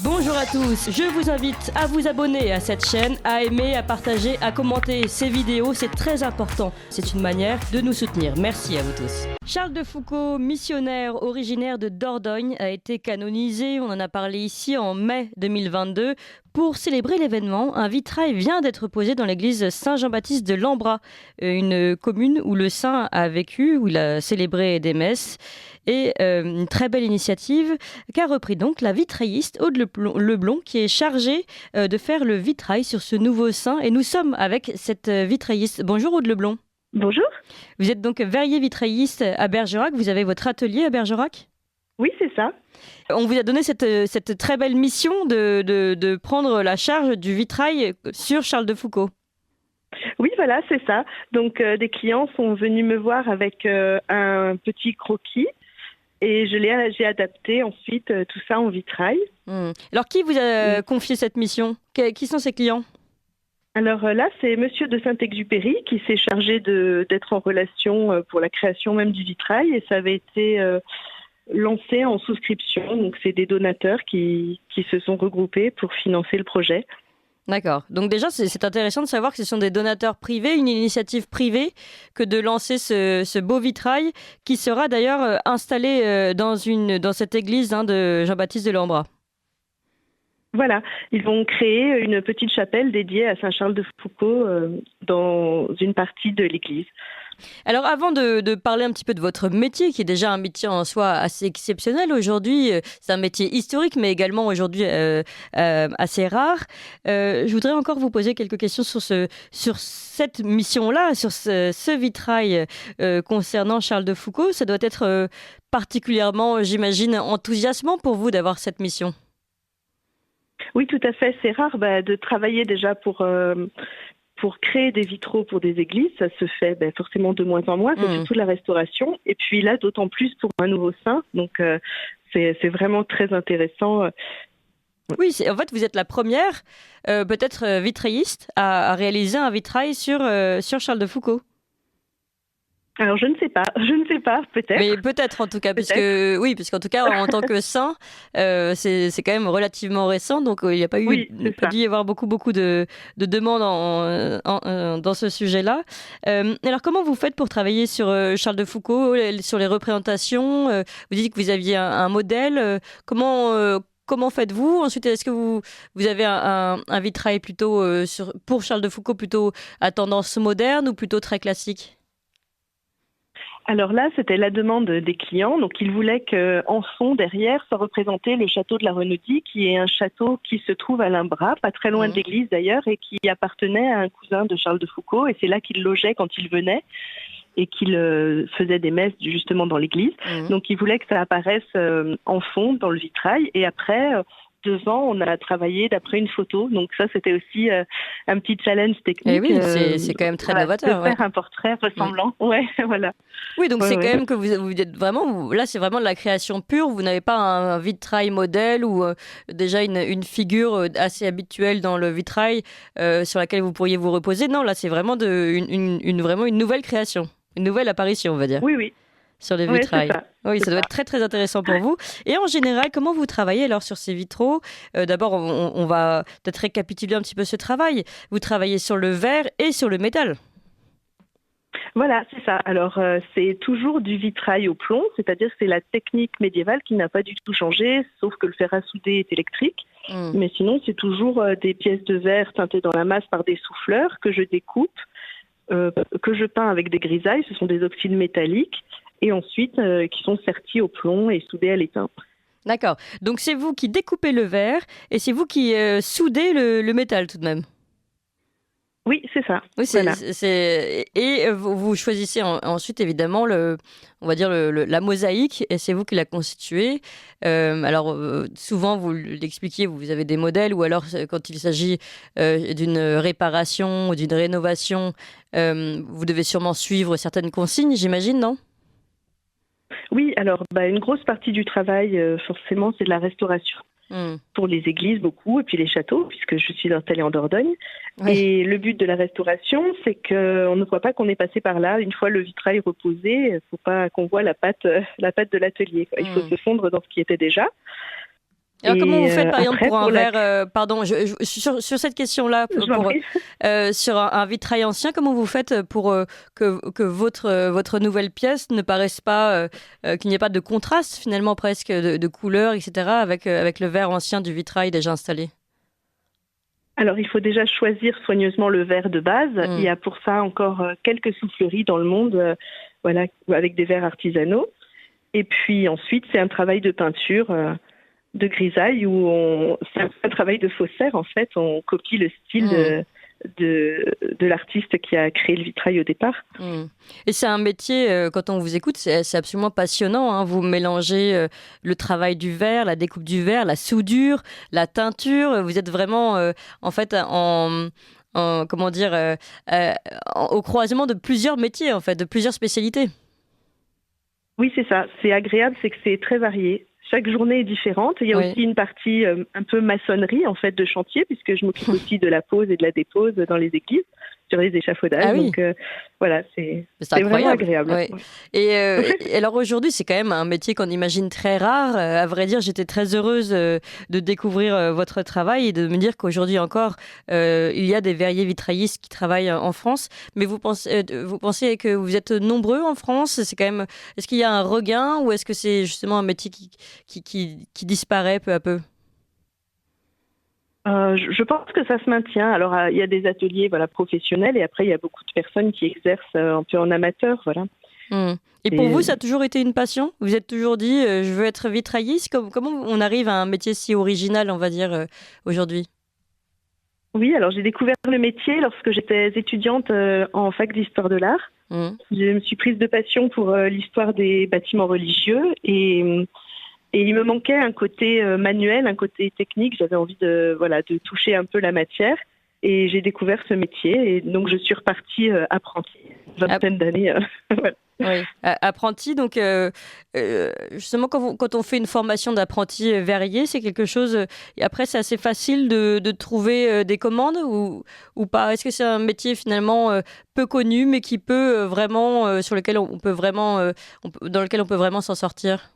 Bonjour à tous, je vous invite à vous abonner à cette chaîne, à aimer, à partager, à commenter ces vidéos, c'est très important. C'est une manière de nous soutenir. Merci à vous tous. Charles de Foucauld, missionnaire originaire de Dordogne, a été canonisé, on en a parlé ici en mai 2022. Pour célébrer l'événement, un vitrail vient d'être posé dans l'église Saint-Jean-Baptiste de Lambras, une commune où le saint a vécu, où il a célébré des messes. Et une très belle initiative qu'a repris donc la vitrailliste Aude Leblond qui est chargée de faire le vitrail sur ce nouveau saint. Et nous sommes avec cette vitrailliste. Bonjour Aude Leblond. Bonjour. Vous êtes donc verrier vitrailliste à Bergerac. Vous avez votre atelier à Bergerac ? Oui, c'est ça. On vous a donné cette très belle mission de prendre la charge du vitrail sur Charles de Foucauld. Oui, voilà, c'est ça. Donc, des clients sont venus me voir avec un petit croquis et j'ai adapté ensuite tout ça en vitrail. Alors, qui vous a confié cette mission ? Qui sont ces clients ? Alors là, c'est Monsieur de Saint-Exupéry qui s'est chargé d'être en relation pour la création même du vitrail et ça avait été lancé en souscription. Donc, c'est des donateurs qui se sont regroupés pour financer le projet. D'accord. Donc déjà, c'est intéressant de savoir que ce sont des donateurs privés, une initiative privée, que de lancer ce beau vitrail qui sera d'ailleurs installé dans cette église de Jean-Baptiste de Lambras. Voilà, ils vont créer une petite chapelle dédiée à Saint-Charles de Foucauld dans une partie de l'église. Alors avant de parler un petit peu de votre métier, qui est déjà un métier en soi assez exceptionnel aujourd'hui, c'est un métier historique mais également aujourd'hui assez rare, je voudrais encore vous poser quelques questions sur cette mission-là, sur ce vitrail concernant Charles de Foucauld. Ça doit être particulièrement, j'imagine, enthousiasmant pour vous d'avoir cette mission. Oui, tout à fait. C'est rare de travailler déjà pour créer des vitraux pour des églises. Ça se fait forcément de moins en moins. C'est surtout de la restauration. Et puis là, d'autant plus pour un nouveau saint. Donc, c'est vraiment très intéressant. Oui, en fait, vous êtes la première, peut-être vitrailliste, à réaliser un vitrail sur Charles de Foucauld. Alors, je ne sais pas, peut-être. Mais peut-être en tout cas, puisqu'en tout cas, en tant que saint, c'est quand même relativement récent, donc il n'y a pas dû y avoir beaucoup de demandes dans ce sujet-là. Alors, comment vous faites pour travailler sur Charles de Foucauld, sur les représentations ? Vous dites que vous aviez un modèle. Comment faites-vous ? Ensuite, est-ce que vous avez un vitrail plutôt pour Charles de Foucauld plutôt à tendance moderne ou plutôt très classique ? Alors là, c'était la demande des clients. Donc, ils voulaient qu'en fond, derrière, soit représenté le château de la Renaudie, qui est un château qui se trouve à Limbras, pas très loin de l'église d'ailleurs, et qui appartenait à un cousin de Charles de Foucauld. Et c'est là qu'il logeait quand il venait et qu'il faisait des messes justement dans l'église. Donc, ils voulaient que ça apparaisse en fond dans le vitrail. Et après, devant, on a travaillé d'après une photo. Donc ça, c'était aussi un petit challenge technique. Et oui, c'est quand même très novateur. De faire un portrait ressemblant. Ouais, voilà. Oui, donc c'est quand même que vous êtes vraiment... Là, c'est vraiment de la création pure. Vous n'avez pas un vitrail modèle ou déjà une figure assez habituelle dans le vitrail sur laquelle vous pourriez vous reposer. Non, là, c'est vraiment vraiment une nouvelle création. Une nouvelle apparition, on va dire. Oui. Sur les vitrails. Oui, ça doit être très, très intéressant pour vous. Et en général, comment vous travaillez alors sur ces vitraux ? D'abord, on va peut-être récapituler un petit peu ce travail. Vous travaillez sur le verre et sur le métal. Voilà, c'est ça. Alors, c'est toujours du vitrail au plomb, c'est-à-dire que c'est la technique médiévale qui n'a pas du tout changé, sauf que le fer à souder est électrique. Mais sinon, c'est toujours des pièces de verre teintées dans la masse par des souffleurs que je découpe, que je peins avec des grisailles. Ce sont des oxydes métalliques. Et ensuite, qui sont sertis au plomb et soudés à l'étain. D'accord. Donc, c'est vous qui découpez le verre et c'est vous qui soudez le métal tout de même. Oui, c'est ça. Oui, voilà. Et vous choisissez ensuite, évidemment, on va dire la mosaïque, et c'est vous qui la constituez. Alors, souvent, vous l'expliquiez, vous avez des modèles, ou alors, quand il s'agit d'une réparation ou d'une rénovation, vous devez sûrement suivre certaines consignes, j'imagine, non ? Oui, alors une grosse partie du travail, forcément, c'est de la restauration. Pour les églises, beaucoup, et puis les châteaux, puisque je suis installée en Dordogne. Oui. Et le but de la restauration, c'est qu'on ne voit pas qu'on est passé par là. Une fois le vitrail reposé, il ne faut pas qu'on voit la patte de l'atelier. Il faut se fondre dans ce qui était déjà. Alors, comment vous faites, par exemple, après, pour un pour la... verre, pardon, sur cette question-là, Je m'en prie. sur un vitrail ancien, comment vous faites pour que votre nouvelle pièce ne paraisse pas, qu'il n'y ait pas de contraste, finalement, presque, de couleurs, etc., avec le verre ancien du vitrail déjà installé? Alors, il faut déjà choisir soigneusement le verre de base. Il y a pour ça encore quelques souffleries dans le monde, voilà, avec des verres artisanaux. Et puis ensuite, c'est un travail de peinture, de grisaille, c'est un travail de faussaire, en fait. On copie le style de l'artiste qui a créé le vitrail au départ. Et c'est un métier, quand on vous écoute, c'est absolument passionnant, hein. Vous mélangez le travail du verre, la découpe du verre, la soudure, la teinture. Vous êtes vraiment, en fait, comment dire, au croisement de plusieurs métiers, en fait, de plusieurs spécialités. Oui, c'est ça. C'est agréable, c'est que c'est très varié. Chaque journée est différente. Il y a aussi une partie un peu maçonnerie, en fait, de chantier, puisque je m'occupe aussi de la pose et de la dépose dans les églises, sur les échafaudages. Ah oui. Donc, voilà, c'est incroyable. vraiment agréable. Ouais. Et alors aujourd'hui, c'est quand même un métier qu'on imagine très rare. À vrai dire, j'étais très heureuse de découvrir votre travail et de me dire qu'aujourd'hui encore, il y a des verriers vitraillistes qui travaillent en France. Mais vous pensez que vous êtes nombreux en France? C'est quand même, est-ce qu'il y a un regain ou est-ce que c'est justement un métier qui disparaît peu à peu? Je pense que ça se maintient. Alors, il y a des ateliers professionnels et après, il y a beaucoup de personnes qui exercent un peu en amateur. Voilà. Et pour vous, ça a toujours été une passion? Vous êtes toujours dit, je veux être vitrailliste? Comment on arrive à un métier si original, on va dire, aujourd'hui? Oui, alors j'ai découvert le métier lorsque j'étais étudiante en fac d'histoire de l'art. Je me suis prise de passion pour l'histoire des bâtiments religieux et il me manquait un côté manuel, un côté technique. J'avais envie de toucher un peu la matière. Et j'ai découvert ce métier. Et donc, je suis repartie apprentie, vingtaine d'années. Voilà. Oui, apprenti. Donc, justement, quand on fait une formation d'apprenti verrier, c'est quelque chose... et après, c'est assez facile de trouver des commandes ou pas? Est-ce que c'est un métier finalement peu connu, mais qui peut vraiment... sur lequel on peut vraiment... dans lequel on peut vraiment s'en sortir?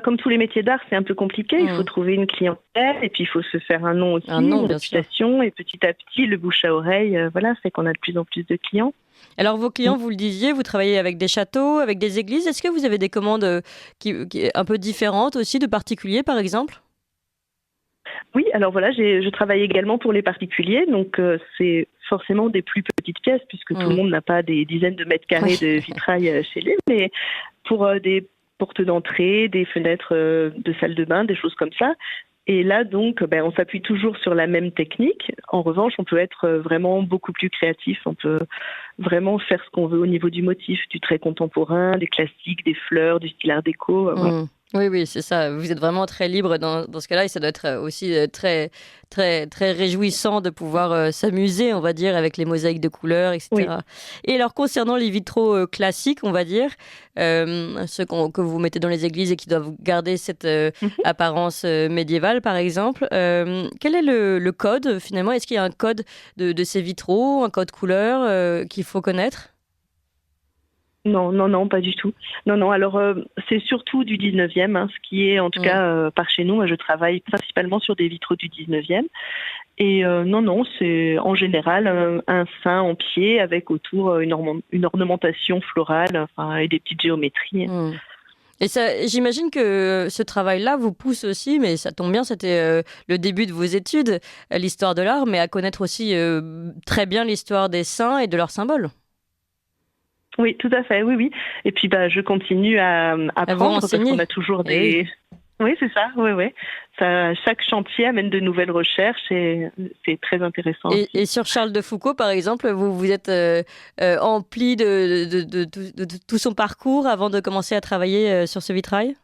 Comme tous les métiers d'art, c'est un peu compliqué. Il faut trouver une clientèle et puis il faut se faire un nom aussi, une réputation. Et petit à petit, le bouche à oreille, fait qu'on a de plus en plus de clients. Alors, vos clients, vous le disiez, vous travaillez avec des châteaux, avec des églises. Est-ce que vous avez des commandes qui un peu différentes aussi, de particuliers, par exemple? Oui, alors voilà, je travaille également pour les particuliers. Donc, c'est forcément des plus petites pièces puisque tout le monde n'a pas des dizaines de mètres carrés de vitrail chez lui. Mais pour des portes d'entrée, des fenêtres de salle de bain, des choses comme ça. Et là, donc, on s'appuie toujours sur la même technique. En revanche, on peut être vraiment beaucoup plus créatif. On peut vraiment faire ce qu'on veut au niveau du motif, du trait contemporain, des classiques, des fleurs, du style art déco. Voilà. Oui, c'est ça. Vous êtes vraiment très libre dans ce cas-là et ça doit être aussi très, très, très réjouissant de pouvoir s'amuser, on va dire, avec les mosaïques de couleurs, etc. Oui. Et alors, concernant les vitraux classiques, on va dire, ceux que vous mettez dans les églises et qui doivent garder cette apparence médiévale, par exemple, quel est le code, finalement? Est-ce qu'il y a un code de ces vitraux, un code couleur qu'il faut connaître? Non, pas du tout. Non, alors c'est surtout du 19e, ce qui est en tout cas par chez nous. Moi, je travaille principalement sur des vitraux du 19e. Et non, c'est en général un saint en pied avec autour une ornementation florale et des petites géométries. Et ça, j'imagine que ce travail-là vous pousse aussi, mais ça tombe bien, c'était le début de vos études, l'histoire de l'art, mais à connaître aussi très bien l'histoire des saints et de leurs symboles. Oui, tout à fait, oui. Et puis je continue à apprendre parce qu'on a toujours des... Oui, c'est ça, oui. Chaque chantier amène de nouvelles recherches et c'est très intéressant. Et sur Charles de Foucault, par exemple, vous êtes empli de tout son parcours avant de commencer à travailler sur ce vitrail?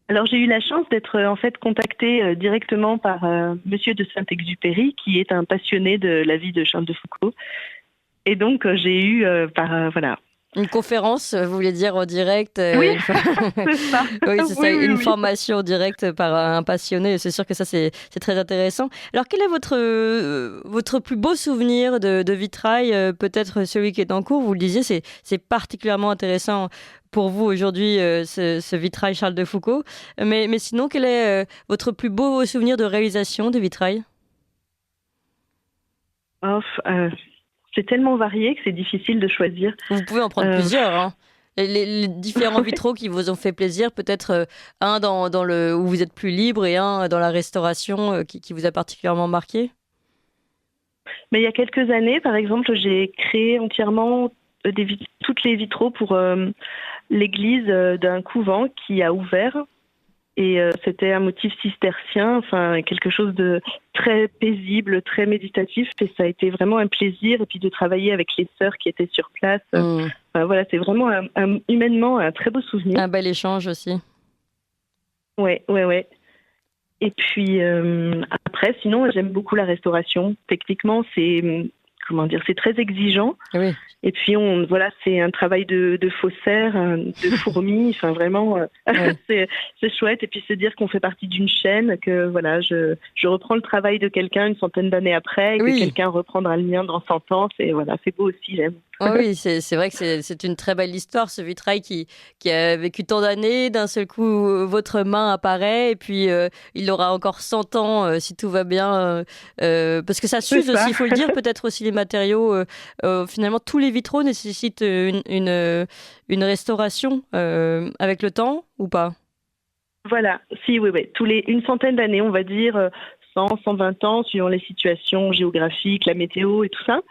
Alors, j'ai eu la chance d'être en fait contactée directement par Monsieur de Saint-Exupéry, qui est un passionné de la vie de Charles de Foucault. Et donc, j'ai eu Une conférence, vous voulez dire en direct Oui, c'est ça. Oui, c'est ça, une Oui. formation directe par un passionné. C'est sûr que ça, c'est très intéressant. Alors, quel est votre plus beau souvenir de vitrail? Peut-être celui qui est en cours, vous le disiez, c'est particulièrement intéressant pour vous aujourd'hui, ce vitrail Charles de Foucault. Mais sinon, quel est votre plus beau souvenir de réalisation de vitrail? Oh, c'est tellement varié que c'est difficile de choisir. Vous pouvez en prendre plusieurs, hein. Les différents vitraux qui vous ont fait plaisir, peut-être un dans le où vous êtes plus libre et un dans la restauration qui vous a particulièrement marqué. Mais il y a quelques années, par exemple, j'ai créé entièrement toutes les vitraux pour l'église d'un couvent qui a ouvert. Et c'était un motif cistercien, enfin quelque chose de très paisible, très méditatif. Et ça a été vraiment un plaisir. Et puis de travailler avec les sœurs qui étaient sur place. Enfin, voilà, c'est vraiment humainement un très beau souvenir. Un bel échange aussi. Ouais. Et puis après, sinon, j'aime beaucoup la restauration. Techniquement, c'est très exigeant. Oui. Et puis c'est un travail de faussaire, de fourmi. Enfin vraiment, c'est chouette. Et puis se dire qu'on fait partie d'une chaîne, que voilà, je reprends le travail de quelqu'un une centaine d'années après, et que quelqu'un reprendra le mien dans 100 ans. C'est beau aussi, j'aime. Oh oui, c'est vrai que c'est une très belle histoire, ce vitrail qui a vécu tant d'années. D'un seul coup, votre main apparaît et puis il aura encore 100 ans si tout va bien. Parce que ça s'use aussi, il faut le dire, peut-être aussi les matériaux. Finalement, tous les vitraux nécessitent une restauration avec le temps ou pas? Voilà, si, oui. Une centaine d'années, on va dire 100, 120 ans, suivant les situations géographiques, la météo et tout ça.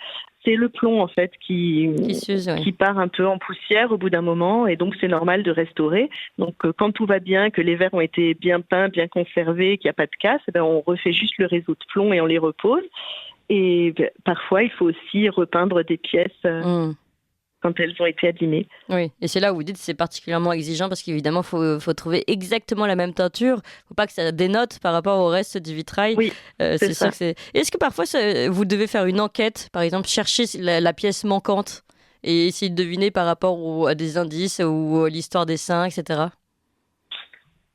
C'est le plomb, en fait, qui s'use, oui. qui part un peu en poussière au bout d'un moment, et donc c'est normal de restaurer. Donc, quand tout va bien, que les verres ont été bien peints, bien conservés, qu'il n'y a pas de casse, on refait juste le réseau de plomb et on les repose. Et parfois, il faut aussi repeindre des pièces quand elles ont été abîmées. Oui, et c'est là où vous dites que c'est particulièrement exigeant parce qu'évidemment, il faut trouver exactement la même teinture. Il ne faut pas que ça dénote par rapport au reste du vitrail. Oui, c'est sûr que c'est... Est-ce que parfois, vous devez faire une enquête, par exemple, chercher la pièce manquante et essayer de deviner par rapport à des indices ou à l'histoire des saints, etc.?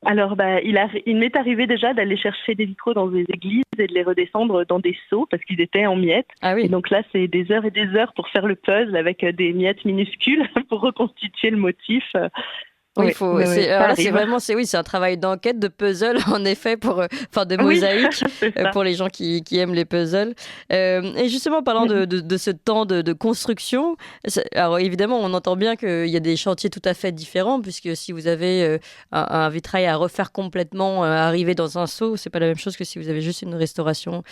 Alors, il m'est arrivé déjà d'aller chercher des vitraux dans des églises et de les redescendre dans des seaux parce qu'ils étaient en miettes. Ah oui. Et donc là, c'est des heures et des heures pour faire le puzzle avec des miettes minuscules pour reconstituer le motif. Oui, c'est un travail d'enquête, de puzzle, en effet, de mosaïque, pour les gens qui aiment les puzzles. Et justement, parlant de ce temps de construction, alors évidemment, on entend bien qu'il y a des chantiers tout à fait différents, puisque si vous avez un vitrail à refaire complètement, arriver dans un seau, c'est pas la même chose que si vous avez juste une restauration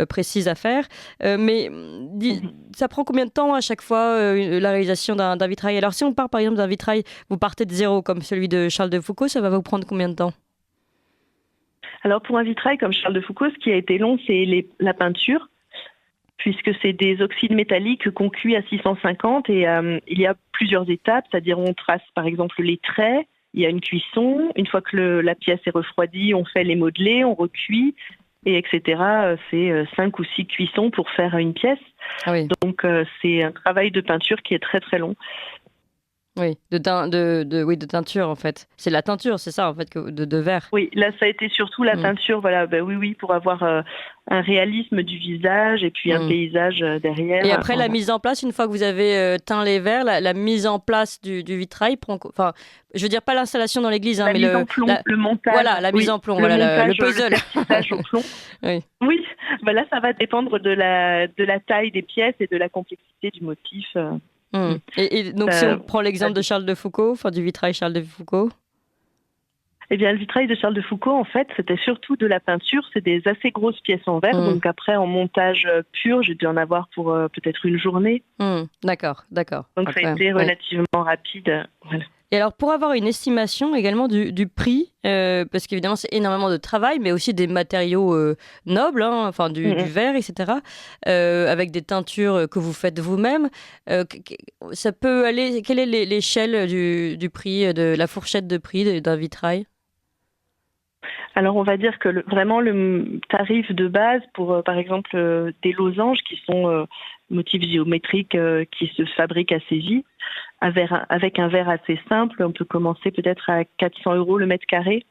précise à faire. Mais ça prend combien de temps à chaque fois, la réalisation d'un vitrail? Alors, si on part par exemple d'un vitrail, vous partez de zéro, comme celui de Charles de Foucault, ça va vous prendre combien de temps? Alors pour un vitrail comme Charles de Foucault, ce qui a été long, c'est la peinture, puisque c'est des oxydes métalliques qu'on cuit à 650 et il y a plusieurs étapes, c'est-à-dire on trace par exemple les traits, il y a une cuisson, une fois que la pièce est refroidie, on fait les modelés, on recuit, et etc. C'est 5 ou 6 cuissons pour faire une pièce. Ah oui. Donc c'est un travail de peinture qui est très très long. Oui, de teinture en fait. C'est la teinture, c'est ça en fait, de verre. Oui, là ça a été surtout la peinture, voilà, oui, pour avoir un réalisme du visage et puis un paysage derrière. Et après la mise en place, une fois que vous avez teint les verres, la mise en place du vitrail prend, enfin, je veux dire pas l'installation dans l'église, hein, mais le montage. Voilà, la mise en plomb, le puzzle. Le certissage au plomb. Oui, là ça va dépendre de la taille des pièces et de la complexité du motif. Et donc, si on prend l'exemple de Charles de Foucault, enfin du vitrail Charles de Foucault. Eh bien, le vitrail de Charles de Foucault, en fait, c'était surtout de la peinture. C'est des assez grosses pièces en verre. Donc après, en montage pur, j'ai dû en avoir pour peut-être une journée. D'accord. Donc ça a été relativement rapide. Voilà. Et alors, pour avoir une estimation également du prix, parce qu'évidemment, c'est énormément de travail, mais aussi des matériaux nobles, hein, enfin du verre, etc., avec des teintures que vous faites vous-même, ça peut aller... Quelle est l'échelle du prix, de la fourchette de prix d'un vitrail? Alors on va dire que vraiment le tarif de base pour par exemple des losanges qui sont motifs géométriques qui se fabriquent assez vite, avec un verre assez simple, on peut commencer peut-être à 400 € le mètre carré.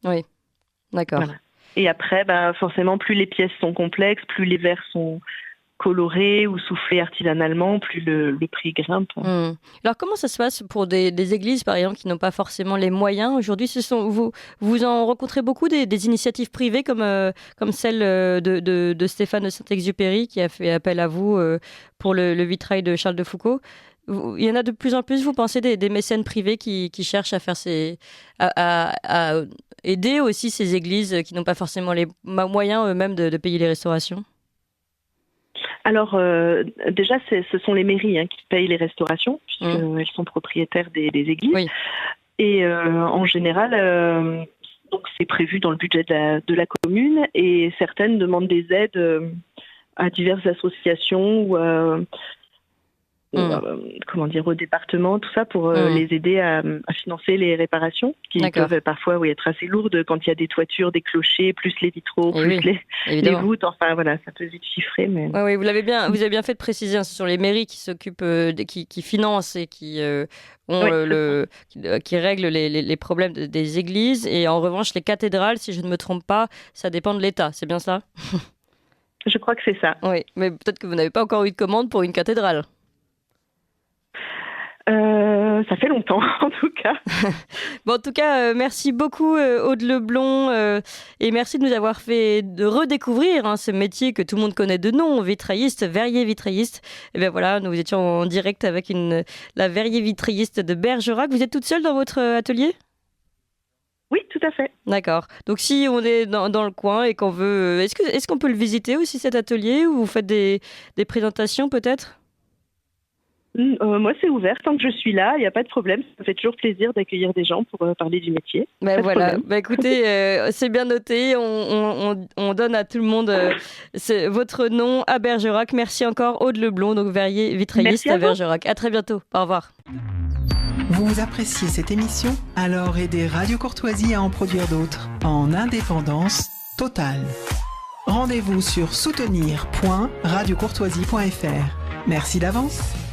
Oui, d'accord. Voilà. Et après, forcément, plus les pièces sont complexes, plus les verres sont colorés ou soufflés artisanalement, plus le prix grimpe. Alors comment ça se passe pour des églises, par exemple, qui n'ont pas forcément les moyens aujourd'hui? Vous en rencontrez beaucoup des initiatives privées comme celle de Stéphane de Saint-Exupéry qui a fait appel à vous pour le vitrail de Charles de Foucauld. Il y en a de plus en plus, vous pensez, des mécènes privés qui cherchent à faire à aider aussi ces églises qui n'ont pas forcément les moyens eux-mêmes de payer les restaurations? Alors, déjà, ce sont les mairies qui payent les restaurations, puisqu'elles sont propriétaires des églises. Oui. Et en général, donc c'est prévu dans le budget de la commune, et certaines demandent des aides à diverses associations ou au département, tout ça, pour les aider à financer les réparations, qui peuvent parfois être assez lourdes quand il y a des toitures, des clochers, plus les vitraux, plus les voûtes, enfin voilà, ça peut vite chiffrer. Mais... Oui, vous avez bien fait de préciser, ce sont les mairies qui s'occupent, qui financent et qui règlent les problèmes des églises, et en revanche les cathédrales, si je ne me trompe pas, ça dépend de l'État, c'est bien ça? Je crois que c'est ça. Oui, mais peut-être que vous n'avez pas encore eu de commande pour une cathédrale. Ça fait longtemps, en tout cas. En tout cas, merci beaucoup, Aude Leblond, et merci de nous avoir fait redécouvrir ce métier que tout le monde connaît de nom, vitrailliste, verrier vitrailliste. Et bien voilà, nous étions en direct avec la verrier vitrailliste de Bergerac. Vous êtes toute seule dans votre atelier? Oui, tout à fait. D'accord. Donc si on est dans le coin et qu'on veut... Est-ce qu'on peut le visiter aussi, cet atelier, ou vous faites des présentations peut-être? Moi, c'est ouvert. Tant que je suis là, il n'y a pas de problème. Ça me fait toujours plaisir d'accueillir des gens pour parler du métier. Voilà. Écoutez, c'est bien noté. On donne à tout le monde votre nom à Bergerac. Merci encore, Aude Leblond, donc verrier vitrailliste à Bergerac. À très bientôt. Au revoir. Vous appréciez cette émission? Alors aidez Radio Courtoisie à en produire d'autres en indépendance totale. Rendez-vous sur soutenir.radiocourtoisie.fr. Merci d'avance.